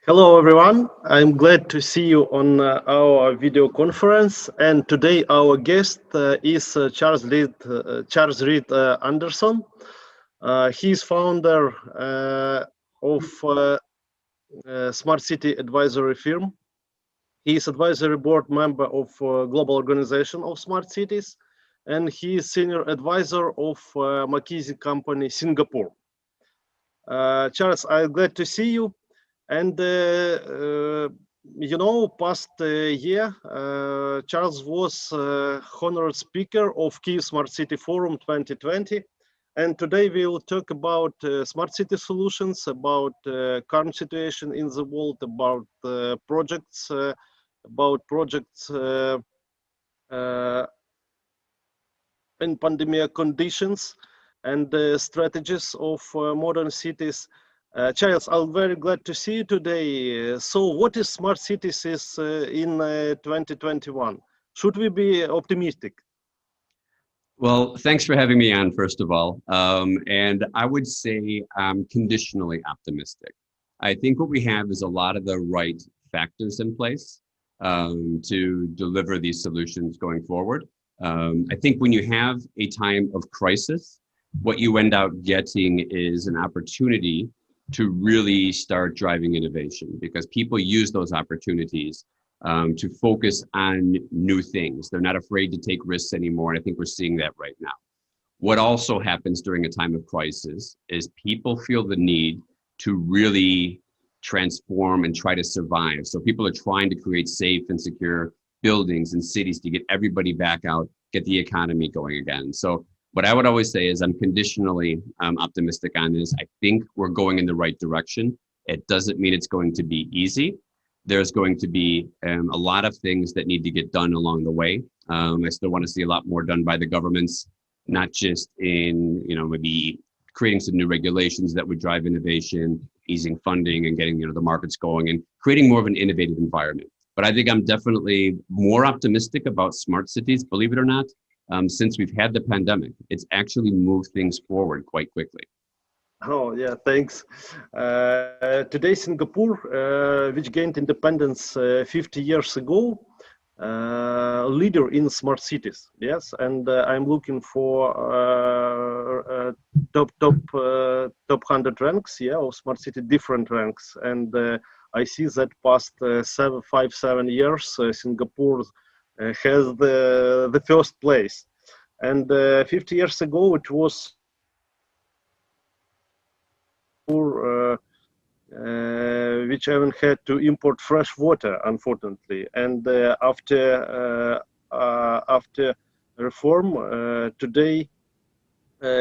Hello, everyone. I'm glad to see you on our video conference. And today our guest is Charles Reed Андерсон. He's founder of Smart City Advisory firm. He is advisory board member of Global Organization of Smart Cities, and he is senior advisor of McKinsey company Singapore. Charles, I'm glad to see you. And past year, Charles was honored speaker of Kyiv Smart City Forum 2020. And today we will talk about smart city solutions, about current situation in the world, about projects in pandemic conditions, and strategies of modern cities. Charles, I'm very glad to see you today. So what is smart cities in 2021? Should we be optimistic? Well, thanks for having me on, first of all. And I would say I'm conditionally optimistic. I think what we have is a lot of the right factors in place to deliver these solutions going forward. I think when you have a time of crisis, what you end up getting is an opportunity to really start driving innovation, because people use those opportunities to focus on new things. They're not afraid to take risks anymore. And I think we're seeing that right now. What also happens during a time of crisis is people feel the need to really transform and try to survive. So people are trying to create safe and secure buildings and cities to get everybody back out, get the economy going again. So what I would always say is I'm conditionally optimistic on this. I think we're going in the right direction. It doesn't mean it's going to be easy. There's going to be a lot of things that need to get done along the way. I still want to see a lot more done by the governments, not just in, maybe creating some new regulations that would drive innovation, easing funding and getting, the markets going and creating more of an innovative environment. But I think I'm definitely more optimistic about smart cities, believe it or not. Since we've had the pandemic, it's actually moved things forward quite quickly. Oh, yeah, thanks. Today, Singapore, which gained independence 50 years ago, leader in smart cities. Yes, and I'm looking for top 100 ranks, of smart city, different ranks, and I see that past 7 years, Singapore has the first place, and 50 years ago it was which even had to import fresh water, unfortunately. And after reform, today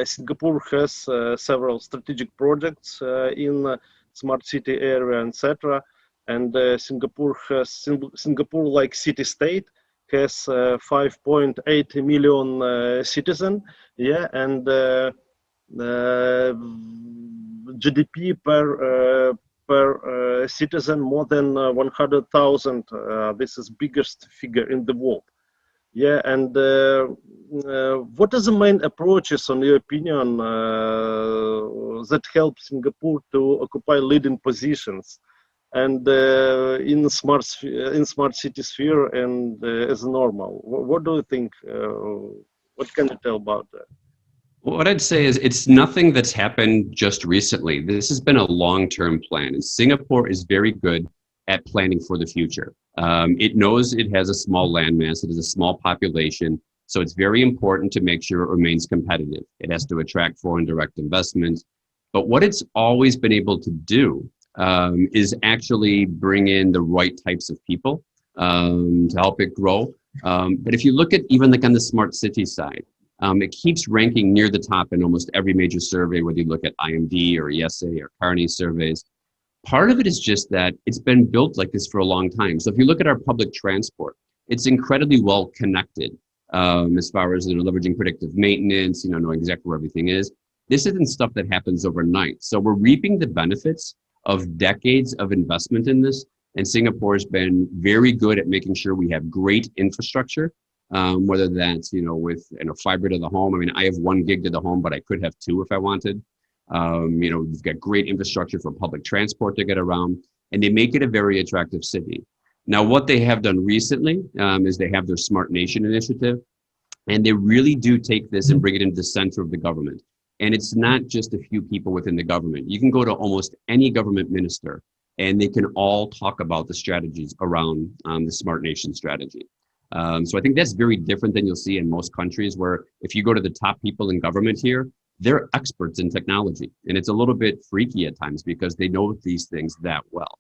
Singapore has several strategic projects in smart city area, etc. And Singapore, like city state, has 5.8 million citizens, and GDP per citizen more than 100,000. This is biggest figure in the world. And what are the main approaches, in your opinion, that help Singapore to occupy leading positions? And in smart city sphere and as normal, what do you think? What can you tell about that? What I'd say is it's nothing that's happened just recently. This has been a long-term plan, and Singapore is very good at planning for the future. It knows it has a small landmass, it has a small population, so it's very important to make sure it remains competitive. It has to attract foreign direct investment. But what it's always been able to do is actually bring in the right types of people to help it grow. But if you look at even like on the smart city side, it keeps ranking near the top in almost every major survey, whether you look at IMD or ESA or Carney surveys. Part of it is just that it's been built like this for a long time. So if you look at our public transport, it's incredibly well connected as far as leveraging predictive maintenance, knowing exactly where everything is. This isn't stuff that happens overnight. So we're reaping the benefits of decades of investment in this. And Singapore has been very good at making sure we have great infrastructure, whether that's, with fiber to the home. I mean, I have 1 gig to the home, but I could have 2 if I wanted. We've got great infrastructure for public transport to get around. and they make it a very attractive city. Now, what they have done recently is they have their Smart Nation initiative, and they really do take this and bring it into the center of the government. And it's not just a few people within the government. You can go to almost any government minister, and they can all talk about the strategies around the Smart Nation strategy. So I think that's very different than you'll see in most countries, where if you go to the top people in government here, they're experts in technology. And it's a little bit freaky at times because they know these things that well.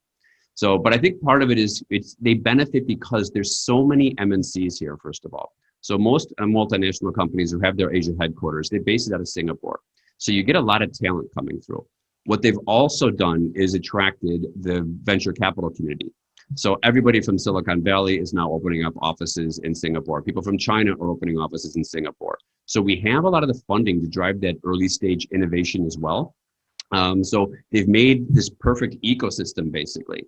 So, but I think part of it is they benefit because there's so many MNCs here, first of all. So most multinational companies who have their Asia headquarters, they base it out of Singapore. So you get a lot of talent coming through. What they've also done is attracted the venture capital community. So everybody from Silicon Valley is now opening up offices in Singapore. People from China are opening offices in Singapore. So we have a lot of the funding to drive that early stage innovation as well. So they've made this perfect ecosystem, basically.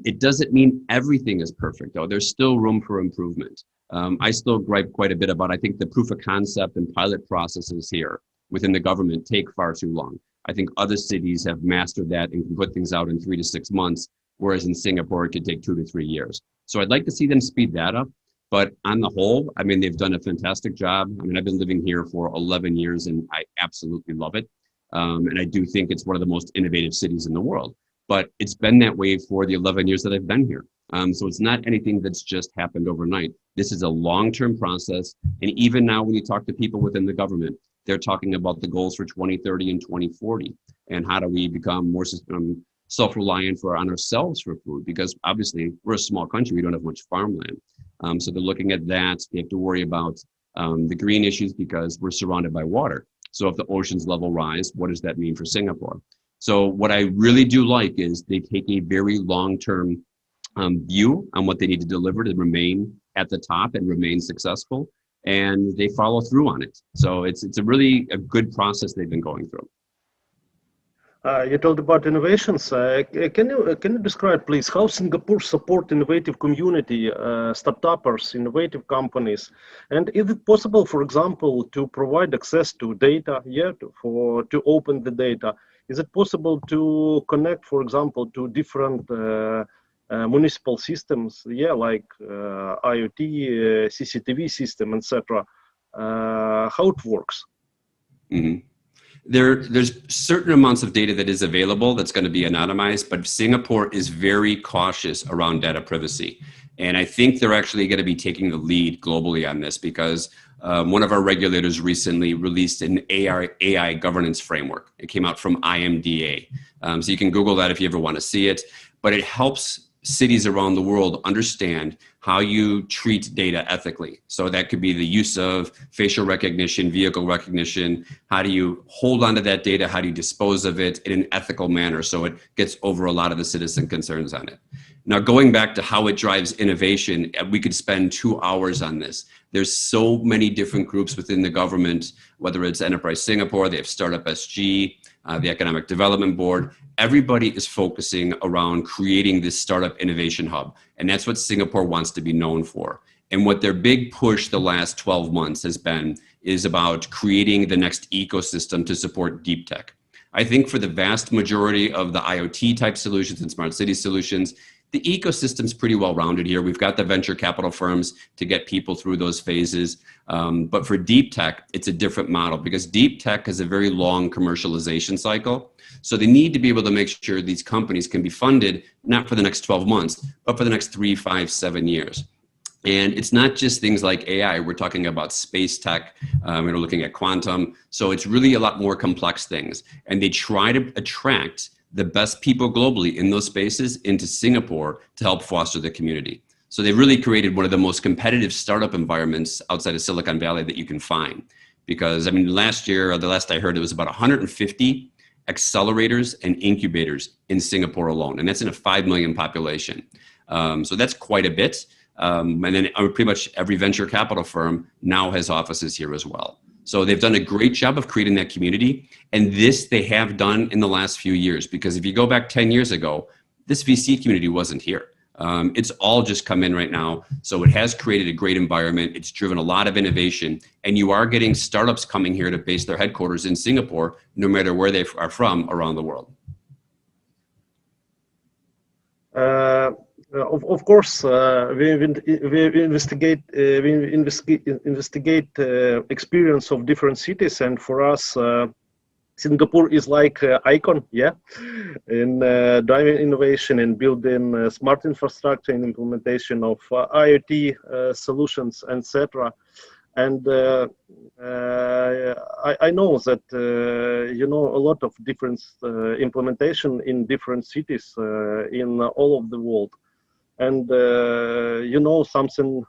It doesn't mean everything is perfect, though. There's still room for improvement. I still gripe quite a bit about, I think the proof of concept and pilot processes here within the government take far too long. I think other cities have mastered that and can put things out in 3 to 6 months, whereas in Singapore, it could take 2 to 3 years. So I'd like to see them speed that up. But on the whole, I mean, they've done a fantastic job. I mean, I've been living here for 11 years and I absolutely love it. And I do think it's one of the most innovative cities in the world. But it's been that way for the 11 years that I've been here. So it's not anything that's just happened overnight. This is a long-term process. And even now, when you talk to people within the government, they're talking about the goals for 2030 and 2040. And how do we become more self-reliant on ourselves for food? Because obviously, we're a small country. We don't have much farmland. So they're looking at that. They have to worry about the green issues because we're surrounded by water. So if the ocean's level rise, what does that mean for Singapore? So what I really do like is they take a very long-term view on what they need to deliver to remain at the top and remain successful, and they follow through on it. So it's a good process they've been going through. You talked about innovations. Can you describe, please, how Singapore support innovative community, startups, innovative companies, and is it possible, for example, to provide access to data? To open the data. Is it possible to connect, for example, to different municipal systems? Like IoT, CCTV system, etc. How it works? Mm-hmm. There's certain amounts of data that is available that's going to be anonymized, but Singapore is very cautious around data privacy. And I think they're actually going to be taking the lead globally on this because one of our regulators recently released an AI governance framework. It came out from IMDA. So you can Google that if you ever want to see it, but it helps cities around the world understand how you treat data ethically. So that could be the use of facial recognition, vehicle recognition. How do you hold onto that data? How do you dispose of it in an ethical manner so it gets over a lot of the citizen concerns on it? Now, going back to how it drives innovation, we could spend 2 hours on this. There's so many different groups within the government, whether it's Enterprise Singapore, they have Startup SG, the Economic Development Board. Everybody is focusing around creating this startup innovation hub. And that's what Singapore wants to be known for. And what their big push the last 12 months has been is about creating the next ecosystem to support deep tech. I think for the vast majority of the IoT type solutions and smart city solutions, the ecosystem's pretty well rounded here. We've got the venture capital firms to get people through those phases. But for deep tech, it's a different model because deep tech has a very long commercialization cycle. So they need to be able to make sure these companies can be funded, not for the next 12 months, but for the next 3, 5, 7 years. And it's not just things like AI. We're talking about space tech. We're looking at quantum. So it's really a lot more complex things. And they try to attract the best people globally in those spaces into Singapore to help foster the community. So they really created one of the most competitive startup environments outside of Silicon Valley that you can find. Because, I mean, last year, or the last I heard, it was about 150 accelerators and incubators in Singapore alone. And that's in a 5 million population. So that's quite a bit. And then pretty much every venture capital firm now has offices here as well. So they've done a great job of creating that community. And this they have done in the last few years, because if you go back 10 years ago, this VC community wasn't here. It's all just come in right now. So it has created a great environment. It's driven a lot of innovation. And you are getting startups coming here to base their headquarters in Singapore, no matter where they are from around the world. Of course, we investigate experience of different cities, and for us, Singapore is like icon, yeah, in driving innovation and building smart infrastructure and implementation of IoT solutions, etc. And I know that you know a lot of different implementation in different cities in all of the world. And you know something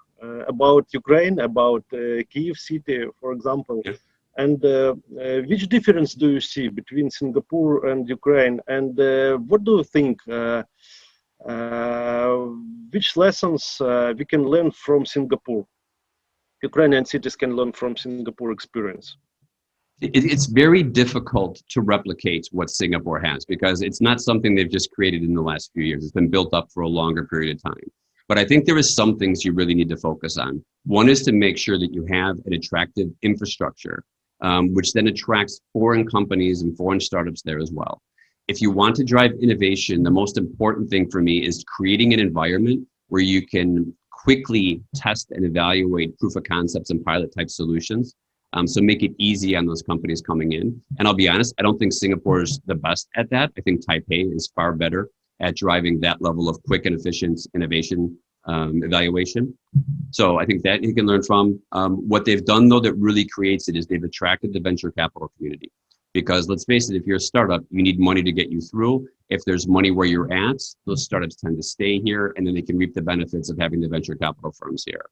about Ukraine, about Kyiv city, for example. Yeah. And which difference do you see between Singapore and Ukraine? And what do you think? Which lessons we can learn from Singapore? Ukrainian cities can learn from Singapore experience. It's very difficult to replicate what Singapore has because it's not something they've just created in the last few years. It's been built up for a longer period of time. But I think there is some things you really need to focus on. One is to make sure that you have an attractive infrastructure, which then attracts foreign companies and foreign startups there as well. If you want to drive innovation, the most important thing for me is creating an environment where you can quickly test and evaluate proof of concepts and pilot type solutions. So make it easy on those companies coming in. And I'll be honest, I don't think Singapore is the best at that. I think Taipei is far better at driving that level of quick and efficient innovation evaluation. So I think that you can learn from. What they've done though that really creates it is they've attracted the venture capital community. Because let's face it, if you're a startup, you need money to get you through. If there's money where you're at, those startups tend to stay here and then they can reap the benefits of having the venture capital firms here.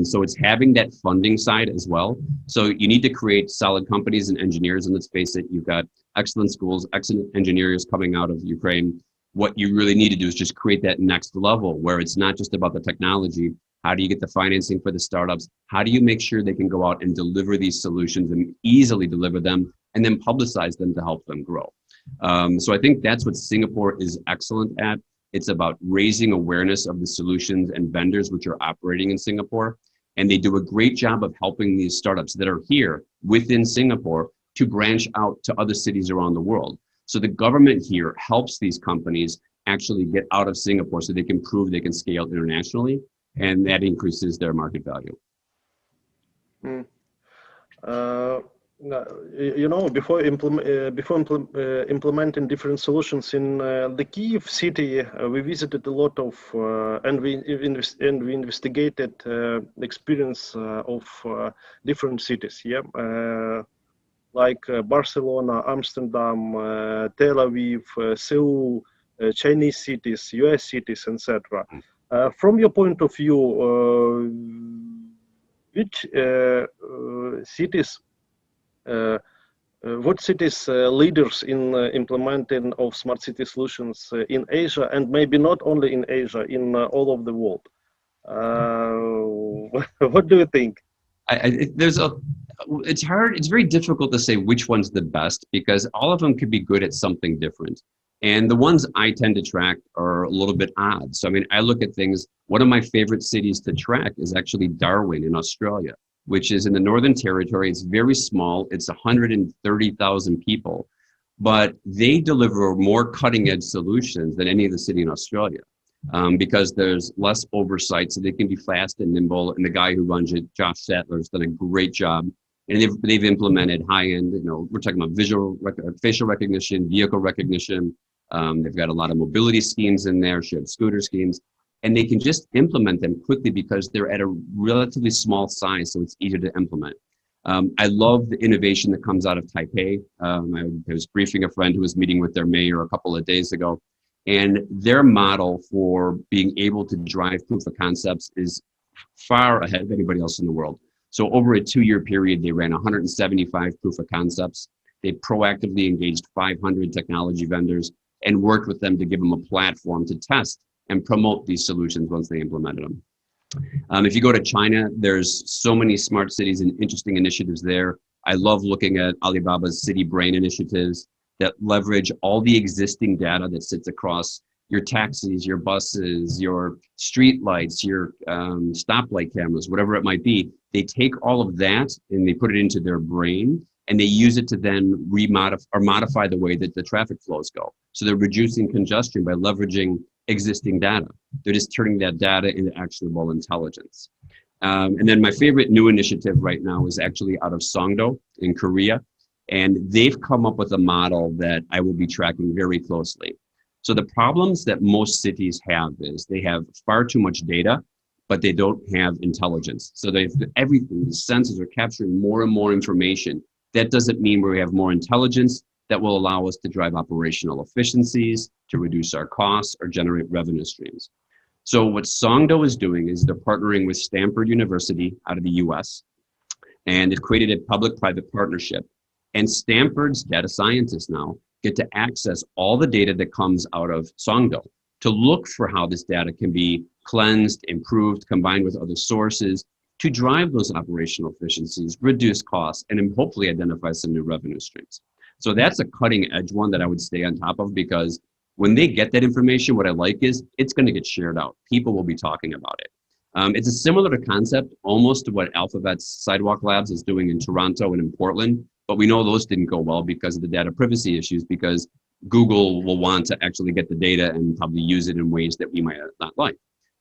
So it's having that funding side as well. So you need to create solid companies and engineers. And let's face it, you've got excellent schools, excellent engineers coming out of Ukraine. What you really need to do is just create that next level where it's not just about the technology. How do you get the financing for the startups? How do you make sure they can go out and deliver these solutions and easily deliver them and then publicize them to help them grow? So I think that's what Singapore is excellent at. It's about raising awareness of the solutions and vendors which are operating in Singapore. And they do a great job of helping these startups that are here within Singapore to branch out to other cities around the world. So the government here helps these companies actually get out of Singapore so they can prove they can scale internationally, and that increases their market value. You know, before implementing different solutions in the Kyiv city, we visited a lot of and we investigated the experience of different cities. Yeah, like Barcelona, Amsterdam, Tel Aviv, Seoul, Chinese cities, US cities, etc. From your point of view, which cities? What cities leaders in implementing of smart city solutions in Asia, and maybe not only in Asia, in all of the world? What do you think? It's hard. It's very difficult to say which one's the best because all of them could be good at something different. And the ones I tend to track are a little bit odd. So, I mean, I look at things, one of my favorite cities to track is actually Darwin in Australia, which is in the Northern Territory. It's very small. It's 130,000 people, but they deliver more cutting edge solutions than any other city in Australia because there's less oversight, so they can be fast and nimble. And the guy who runs it, Josh Sattler, has done a great job. And they've implemented high-end, you know, we're talking about facial recognition, vehicle recognition. They've got a lot of mobility schemes in there, shared scooter schemes. And they can just implement them quickly because they're at a relatively small size, so it's easier to implement. I love the innovation that comes out of Taipei. I was briefing a friend who was meeting with their mayor a couple of days ago, and their model for being able to drive proof of concepts is far ahead of anybody else in the world. So over a 2-year period, they ran 175 proof of concepts. They proactively engaged 500 technology vendors and worked with them to give them a platform to test and promote these solutions once they implemented them. If you go to China, there's so many smart cities and interesting initiatives there. I love looking at Alibaba's City Brain initiatives that leverage all the existing data that sits across your taxis, your buses, your street lights, your stoplight cameras, whatever it might be. They take all of that and they put it into their brain and they use it to then modify the way that the traffic flows go. So they're reducing congestion by leveraging existing data. They're just turning that data into actionable intelligence. And then my favorite new initiative right now is actually out of Songdo in Korea. And they've come up with a model that I will be tracking very closely. So the problems that most cities have is they have far too much data, but they don't have intelligence. So they have everything, the sensors are capturing more and more information. That doesn't mean we have more intelligence that will allow us to drive operational efficiencies, to reduce our costs, or generate revenue streams. So what Songdo is doing is they're partnering with Stanford University out of the US, and they've created a public-private partnership. And Stanford's data scientists now get to access all the data that comes out of Songdo to look for how this data can be cleansed, improved, combined with other sources to drive those operational efficiencies, reduce costs, and then hopefully identify some new revenue streams. So that's a cutting edge one that I would stay on top of, because when they get that information, what I like is it's going to get shared out. People will be talking about it. It's a similar concept almost to what Alphabet's Sidewalk Labs is doing in Toronto and in Portland, but we know those didn't go well because of the data privacy issues, because Google will want to actually get the data and probably use it in ways that we might not like.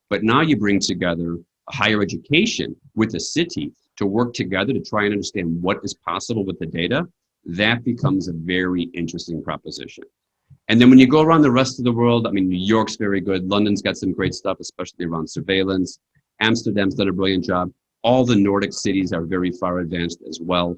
But now you bring together higher education with the city to work together to try and understand what is possible with the data. That becomes a very interesting proposition. And then when you go around the rest of the world, I mean, New York's very good. London's got some great stuff, especially around surveillance. Amsterdam's done a brilliant job. All the Nordic cities are very far advanced as well.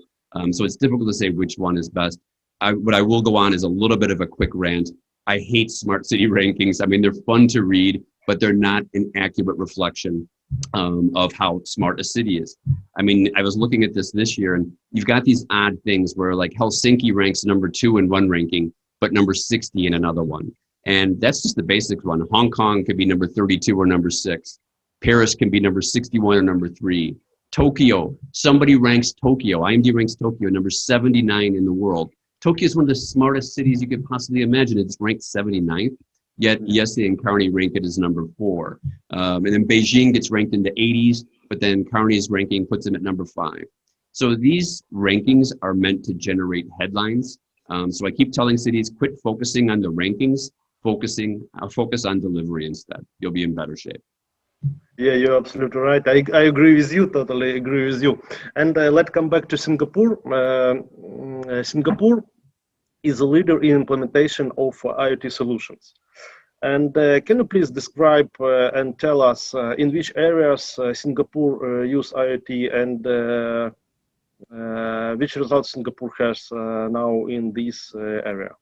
So it's difficult to say which one is best. What I will go on is a little bit of a quick rant. I hate smart city rankings. I mean, they're fun to read, but they're not an accurate reflection of how smart a city is. I mean, I was looking at this year, and you've got these odd things where like Helsinki ranks number 2 in one ranking, but number 60 in another one. And that's just the basic one. Hong Kong could be number 32 or number 6. Paris can be number 61 or number 3. Tokyo, somebody ranks Tokyo. IMD ranks Tokyo number 79 in the world. Tokyo is one of the smartest cities you could possibly imagine. It's ranked 79th. Yet, yes, the Carney rank it as number 4. And then Beijing gets ranked in the 80s, but then Carney's ranking puts them at number 5. So these rankings are meant to generate headlines. So I keep telling cities, quit focusing on the rankings, focus on delivery instead. You'll be in better shape. Yeah, you're absolutely right. I agree with you, totally agree with you. And let's come back to Singapore. Singapore is a leader in implementation of IoT solutions. And can you please describe and tell us in which areas Singapore use IoT and which results Singapore has now in this area?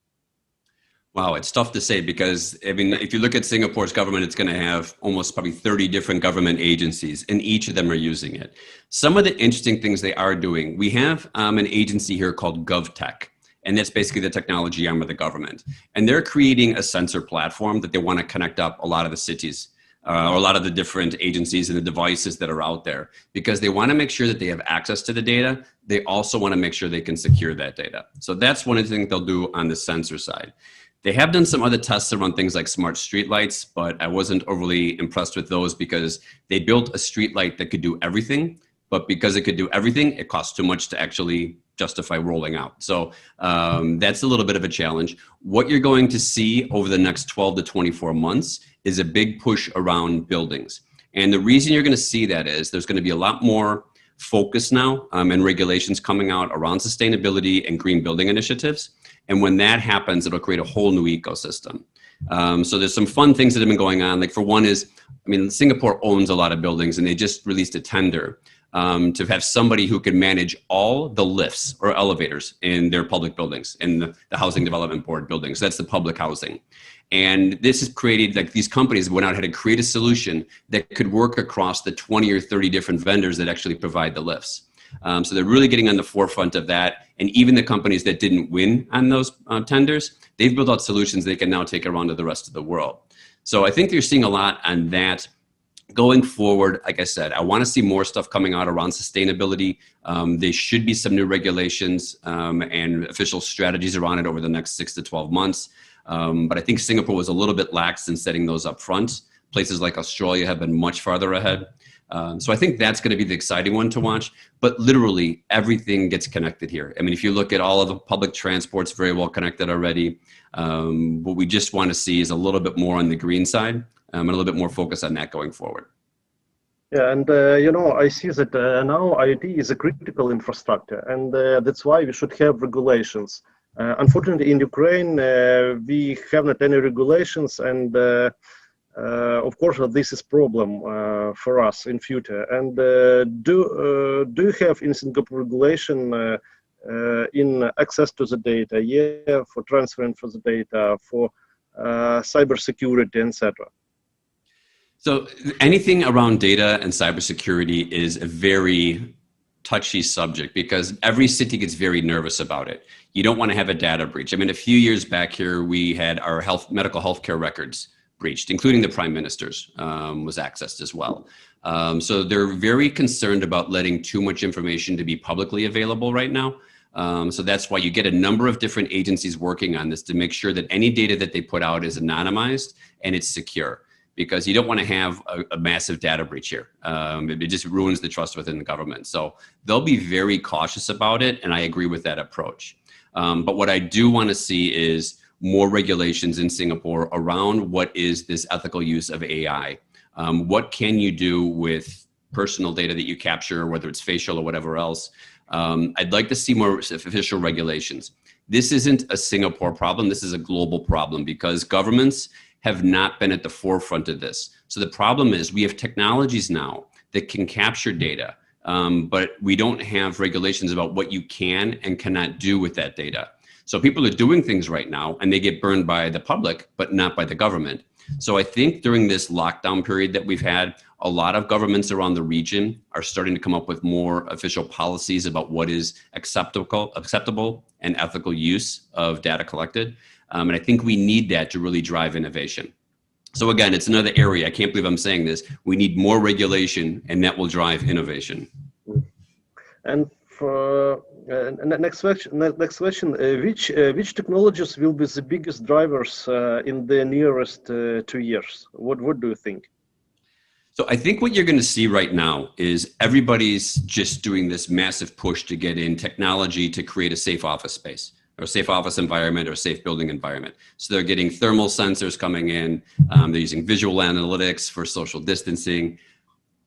Wow, it's tough to say because, I mean, if you look at Singapore's government, it's going to have almost probably 30 different government agencies, and each of them are using it. Some of the interesting things they are doing, we have an agency here called GovTech, and that's basically the technology arm of the government. And they're creating a sensor platform that they want to connect up a lot of the cities, or a lot of the different agencies and the devices that are out there, because they want to make sure that they have access to the data. They also want to make sure they can secure that data. So that's one of the things they'll do on the sensor side. They have done some other tests around things like smart streetlights, but I wasn't overly impressed with those because they built a streetlight that could do everything, but because it could do everything, it costs too much to actually justify rolling out. So that's a little bit of a challenge. What you're going to see over the next 12 to 24 months is a big push around buildings. And the reason you're going to see that is there's going to be a lot more focus now and regulations coming out around sustainability and green building initiatives. And when that happens, it'll create a whole new ecosystem. So there's some fun things that have been going on. Like for one is, I mean, Singapore owns a lot of buildings and they just released a tender to have somebody who can manage all the lifts or elevators in their public buildings, in the Housing Development Board buildings. That's the public housing. And this has created, like these companies went out and had to create a solution that could work across the 20 or 30 different vendors that actually provide the lifts. So they're really getting on the forefront of that. And even the companies that didn't win on those tenders, they've built out solutions they can now take around to the rest of the world. So I think you're seeing a lot on that. Going forward, like I said, I want to see more stuff coming out around sustainability. There should be some new regulations and official strategies around it over the next 6 to 12 months. But I think Singapore was a little bit lax in setting those up front. Places like Australia have been much farther ahead. So I think that's going to be the exciting one to watch, but literally everything gets connected here. I mean, if you look at all of the public transport's very well connected already. What we just want to see is a little bit more on the green side, and a little bit more focus on that going forward. Yeah, and I see that now IT is a critical infrastructure, and that's why we should have regulations. Unfortunately, in Ukraine, we have not any regulations, and of course, this is problem for us in future. And do you have in Singapore regulation in access to the data? Yeah, for transferring for the data, for cybersecurity, etc. So anything around data and cybersecurity is a very touchy subject because every city gets very nervous about it. You don't want to have a data breach. I mean, a few years back here, we had our medical healthcare records breached, including the prime minister's was accessed as well. So they're very concerned about letting too much information to be publicly available right now. So that's why you get a number of different agencies working on this to make sure that any data that they put out is anonymized and it's secure, because you don't want to have a massive data breach here. It just ruins the trust within the government. So they'll be very cautious about it, and I agree with that approach. But what I do want to see is more regulations in Singapore around what is this ethical use of AI. What can you do with personal data that you capture, whether it's facial or whatever else? I'd like to see more official regulations. This isn't a Singapore problem, this is a global problem because governments have not been at the forefront of this. So the problem is we have technologies now that can capture data, but we don't have regulations about what you can and cannot do with that data. So people are doing things right now and they get burned by the public, but not by the government. So I think during this lockdown period that we've had, a lot of governments around the region are starting to come up with more official policies about what is acceptable and ethical use of data collected. And I think we need that to really drive innovation. So again, it's another area, I can't believe I'm saying this, we need more regulation and that will drive innovation. And for next question, which technologies will be the biggest drivers in the nearest 2 years? What do you think? So I think what you're going to see right now is everybody's just doing this massive push to get in technology to create a safe office space, or a safe office environment, or a safe building environment. So they're getting thermal sensors coming in, they're using visual analytics for social distancing.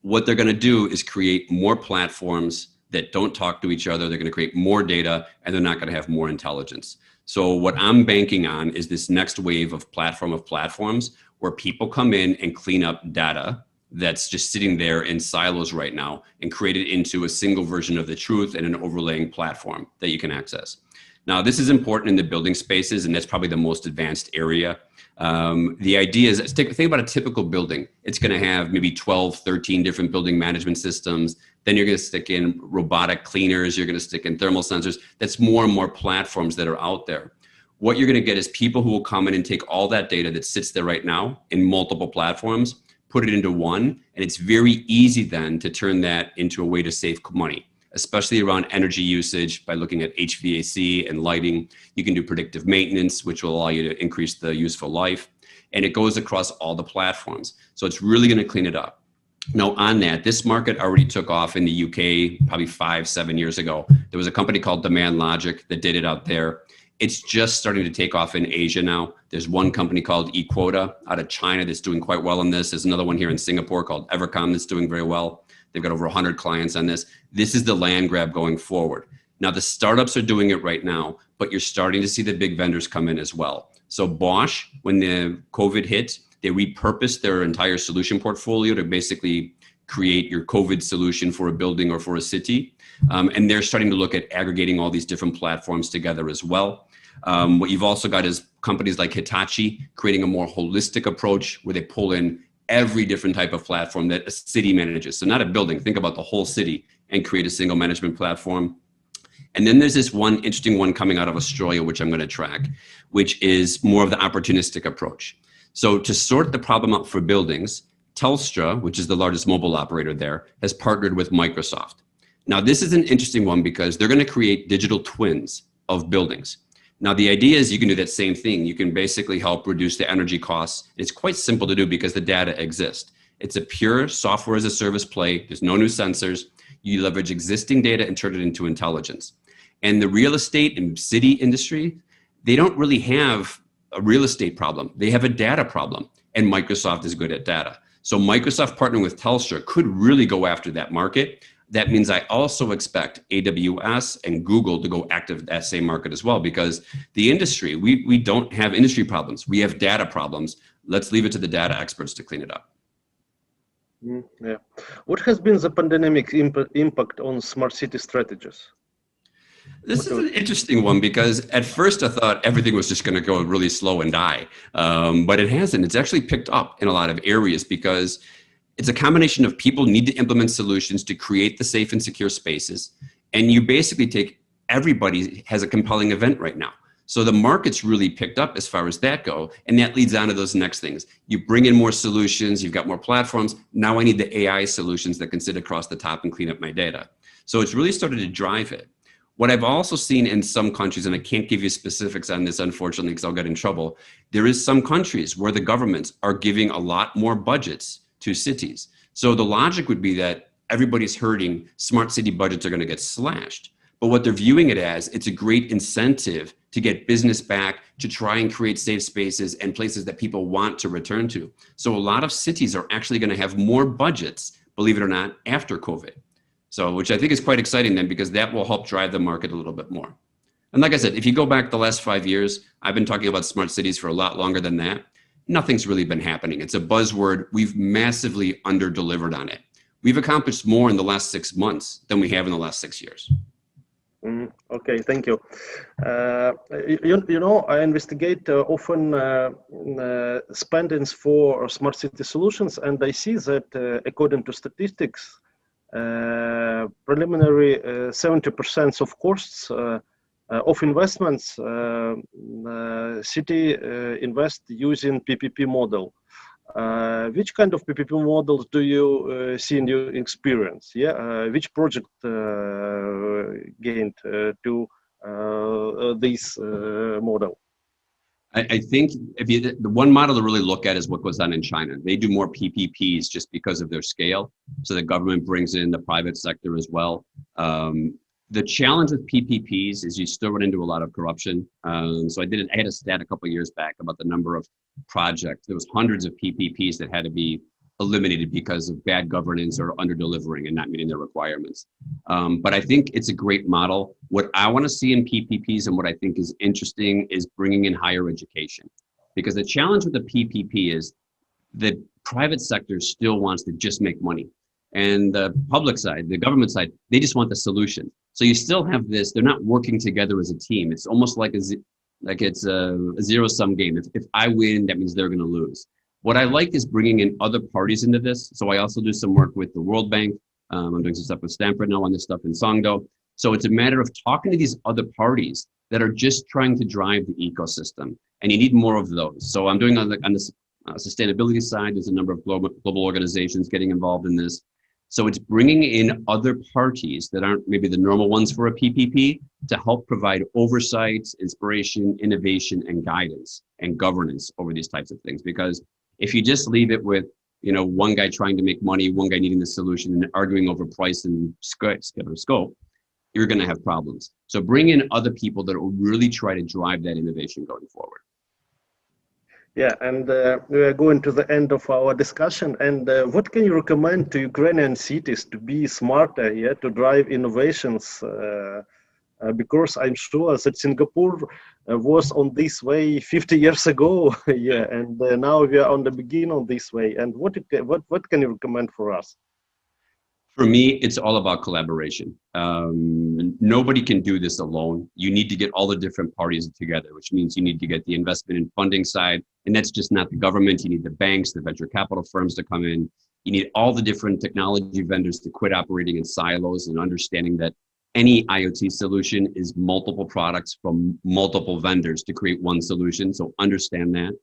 What they're going to do is create more platforms that don't talk to each other. They're going to create more data, and they're not going to have more intelligence. So what I'm banking on is this next wave of platforms where people come in and clean up data that's just sitting there in silos right now and create it into a single version of the truth and an overlaying platform that you can access. Now, this is important in the building spaces, and that's probably the most advanced area. The idea is, think about a typical building. It's going to have maybe 12, 13 different building management systems. Then you're going to stick in robotic cleaners. You're going to stick in thermal sensors. That's more and more platforms that are out there. What you're going to get is people who will come in and take all that data that sits there right now in multiple platforms, put it into one, and it's very easy then to turn that into a way to save money, especially around energy usage by looking at HVAC and lighting. You can do predictive maintenance, which will allow you to increase the useful life. And it goes across all the platforms. So it's really going to clean it up. Now on that, this market already took off in the UK probably 5-7 years ago. There was a company called Demand Logic that did it out there. It's just starting to take off in Asia now. There's one company called eQuota out of China that's doing quite well in this. There's another one here in Singapore called Evercom that's doing very well. They've got over 100 clients on this. This is the land grab going forward. Now the startups are doing it right now, but you're starting to see the big vendors come in as well. So Bosch, when the COVID hit, they repurposed their entire solution portfolio to basically create your COVID solution for a building or for a city. And they're starting to look at aggregating all these different platforms together as well. What you've also got is companies like Hitachi creating a more holistic approach where they pull in every different type of platform that a city manages. So not a building, think about the whole city and create a single management platform. And then there's this one interesting one coming out of Australia, which I'm going to track, which is more of the opportunistic approach. So to sort the problem out for buildings, Telstra, which is the largest mobile operator there, has partnered with Microsoft. Now, this is an interesting one because they're going to create digital twins of buildings. Now, the idea is you can do that same thing. You can basically help reduce the energy costs. It's quite simple to do because the data exists. It's a pure software as a service play. There's no new sensors. You leverage existing data and turn it into intelligence. And the real estate and city industry, they don't really have a real estate problem. They have a data problem, and Microsoft is good at data. So Microsoft partnering with Telstra could really go after that market. That means I also expect AWS and Google to go active that same market as well, because the industry, we don't have industry problems. We have data problems. Let's leave it to the data experts to clean it up. Yeah. What has been the pandemic impact on smart city strategies? This is an interesting one, because at first I thought everything was just going to go really slow and die, but it hasn't. It's actually picked up in a lot of areas, because it's a combination of people need to implement solutions to create the safe and secure spaces. And you basically take, everybody has a compelling event right now. So the market's really picked up as far as that go. And that leads on to those next things. You bring in more solutions, you've got more platforms. Now I need the AI solutions that can sit across the top and clean up my data. So it's really started to drive it. What I've also seen in some countries, and I can't give you specifics on this, unfortunately, because I'll get in trouble. There is some countries where the governments are giving a lot more budgets to cities. So the logic would be that everybody's hurting, smart city budgets are going to get slashed. But what they're viewing it as, it's a great incentive to get business back, to try and create safe spaces and places that people want to return to. So a lot of cities are actually going to have more budgets, believe it or not, after COVID. So, which I think is quite exciting then, because that will help drive the market a little bit more. And like I said, if you go back the last 5 years, I've been talking about smart cities for a lot longer than that. Nothing's really been happening. It's a buzzword. We've massively under-delivered on it. We've accomplished more in the last 6 months than we have in the last 6 years. Okay, thank you. You know, I investigate often spendings for smart city solutions, and I see that according to statistics, preliminary 70% of costs of investments, city invest using PPP model. Which kind of PPP models do you see in your experience? Yeah, which project gained to this model? I think the one model to really look at is what goes on in China. They do more PPPs just because of their scale. So the government brings in the private sector as well. The challenge with PPPs is you still run into a lot of corruption. So I had a stat a couple of years back about the number of projects. There was hundreds of PPPs that had to be eliminated because of bad governance or under delivering and not meeting their requirements. But I think it's a great model. What I want to see in PPPs and what I think is interesting is bringing in higher education. Because the challenge with the PPP is the private sector still wants to just make money. And the public side, the government side, they just want the solution. So you still have this, they're not working together as a team. It's almost like it's a zero-sum game. If I win, that means they're going to lose. What I like is bringing in other parties into this. So I also do some work with the World Bank. I'm doing some stuff with Stanford now on this stuff in Songdo. So it's a matter of talking to these other parties that are just trying to drive the ecosystem. And you need more of those. So I'm doing on the sustainability side, there's a number of global organizations getting involved in this. So it's bringing in other parties that aren't maybe the normal ones for a PPP to help provide oversight, inspiration, innovation, and guidance and governance over these types of things. Because if you just leave it with, one guy trying to make money, one guy needing the solution and arguing over price and scope, you're going to have problems. So bring in other people that will really try to drive that innovation going forward. Yeah, and we are going to the end of our discussion. And what can you recommend to Ukrainian cities to be smarter, to drive innovations? Because I'm sure that Singapore was on this way 50 years ago, and now we are on the beginning of this way. And what can you recommend for us? For me, it's all about collaboration. Nobody can do this alone. You need to get all the different parties together, which means you need to get the investment and funding side. And that's just not the government. You need the banks, the venture capital firms to come in. You need all the different technology vendors to quit operating in silos and understanding that any IoT solution is multiple products from multiple vendors to create one solution. So understand that,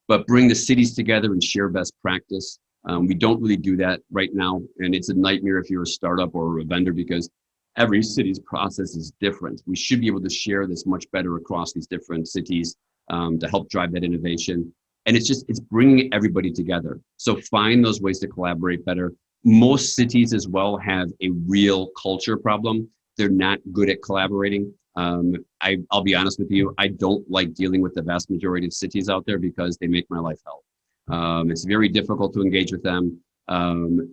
but bring the cities together and share best practice. We don't really do that right now. And it's a nightmare if you're a startup or a vendor because every city's process is different. We should be able to share this much better across these different cities to help drive that innovation. And it's bringing everybody together. So find those ways to collaborate better. Most cities as well have a real culture problem. They're not good at collaborating. I'll be honest with you, I don't like dealing with the vast majority of cities out there because they make my life hell. It's very difficult to engage with them.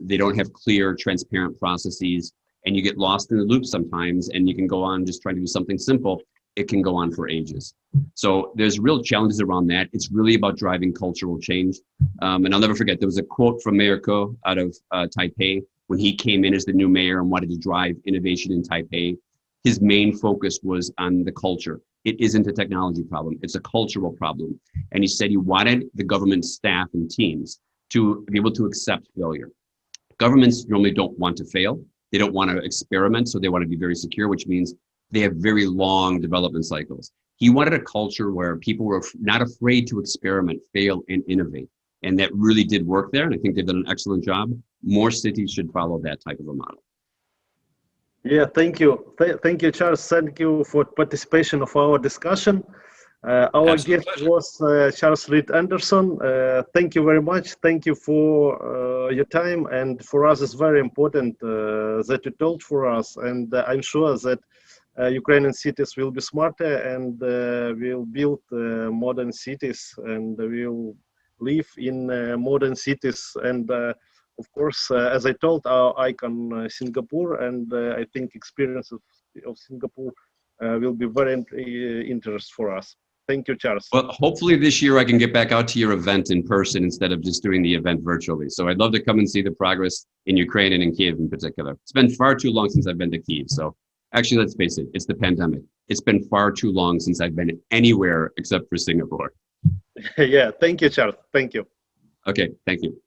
They don't have clear, transparent processes, and you get lost in the loop sometimes, and you can go on just trying to do something simple. It can go on for ages. So there's real challenges around that. It's really about driving cultural change. And I'll never forget, there was a quote from Mayor Ko out of Taipei when he came in as the new mayor and wanted to drive innovation in Taipei. His main focus was on the culture. It isn't a technology problem, it's a cultural problem. And he said he wanted the government staff and teams to be able to accept failure. Governments normally don't want to fail. They don't want to experiment, so they want to be very secure, which means they have very long development cycles. He wanted a culture where people were not afraid to experiment, fail, and innovate. And that really did work there. And I think they've done an excellent job. More cities should follow that type of a model. Yeah, thank you. Thank you, Charles. Thank you for participation of our discussion. Our Absolute guest was Charles Reed Anderson. Thank you very much. Thank you for your time. And for us, it's very important that you told for us. And I'm sure that Ukrainian cities will be smarter and will build modern cities and will live in modern cities. And of course, as I told, our icon Singapore, and I think experience of Singapore will be very interesting for us. Thank you, Charles. Well, hopefully this year I can get back out to your event in person instead of just doing the event virtually. So I'd love to come and see the progress in Ukraine and in Kiev in particular. It's been far too long since I've been to Kiev. So actually, let's face it, it's the pandemic. It's been far too long since I've been anywhere except for Singapore. Yeah, thank you, Charles. Thank you. Okay, thank you.